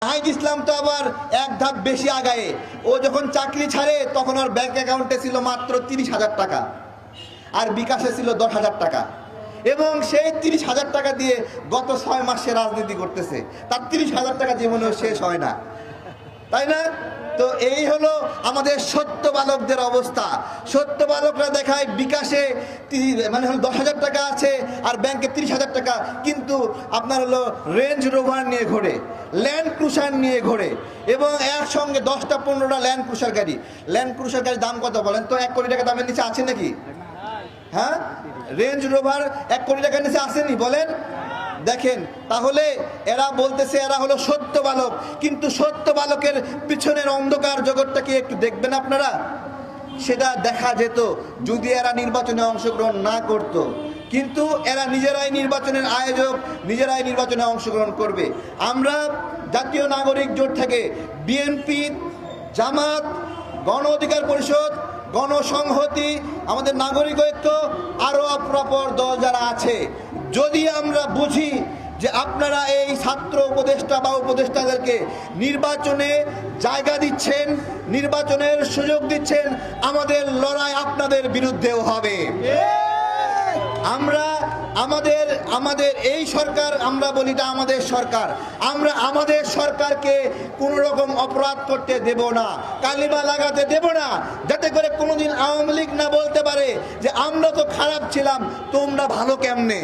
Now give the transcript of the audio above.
নাহিদ ইসলাম তো আবার এক ধাপ বেশি আগায়ে। ও যখন চাকরি ছাড়ে তখন ওর ব্যাংক অ্যাকাউন্টে ছিল মাত্র 30,000 টাকা, আর বিকাশে ছিল 10,000 টাকা, এবং সেই 30,000 টাকা দিয়ে গত 6 মাসে রাজনীতি করতেছে। তার 30,000 টাকা জীবনেও শেষ হয় না, তাই না? তো এই হলো আমাদের সত্য বালকদের অবস্থা। সত্য বালকরা দেখায় বিকাশে মানে হলো 10,000 টাকা আছে আর ব্যাংকে 30,000 টাকা, কিন্তু আপনার হলো রেঞ্জ রোভার নিয়ে ঘোরে, ল্যান্ড ক্রুজার নিয়ে ঘোরে, এবং একসঙ্গে 10টা-15টা ল্যান্ড ক্রুজার গাড়ি। ল্যান্ড ক্রুজার গাড়ির দাম কত বলেন তো? 1 কোটি টাকা দামের নিচে আছে নাকি? হ্যাঁ, রেঞ্জ রোভার 1 কোটি টাকার নিচে আসেনি বলেন? দেখেন, তাহলে এরা বলতেছে এরা হলো সত্য বালক, কিন্তু সত্য বালকের পিছনের অন্ধকার জগৎটাকে একটু দেখবেন আপনারা। সেটা দেখা যেত যদি এরা নির্বাচনে অংশগ্রহণ না করত, কিন্তু এরা নিজেরাই নির্বাচনের আয়োজক, নিজেরাই নির্বাচনে অংশগ্রহণ করবে। আমরা জাতীয় নাগরিক জোট থেকে বিএনপি, জামাত, গণ অধিকার পরিষদ, গণসংহতি, আমাদের নাগরিক ঐক্য, আরও অপরাপর দল যারা আছে, যদি আমরা বুঝি যে আপনারা এই ছাত্র উপদেষ্টা বা উপদেষ্টাদেরকে নির্বাচনে জায়গা দিচ্ছেন, নির্বাচনের সুযোগ দিচ্ছেন, আমাদের লড়াই আপনাদের বিরুদ্ধেও হবে। আমরা আমাদের এই সরকার, আমরা বলি এটা আমাদের সরকার, আমরা আমাদের সরকারকে কোনো রকম অপরাধ করতে দেব না, কালিমা লাগাতে দেব না, যাতে করে কোনোদিন আওয়ামী লীগ না বলতে পারে যে আমরা তো খারাপ ছিলাম, তোমরা ভালো কেমনে।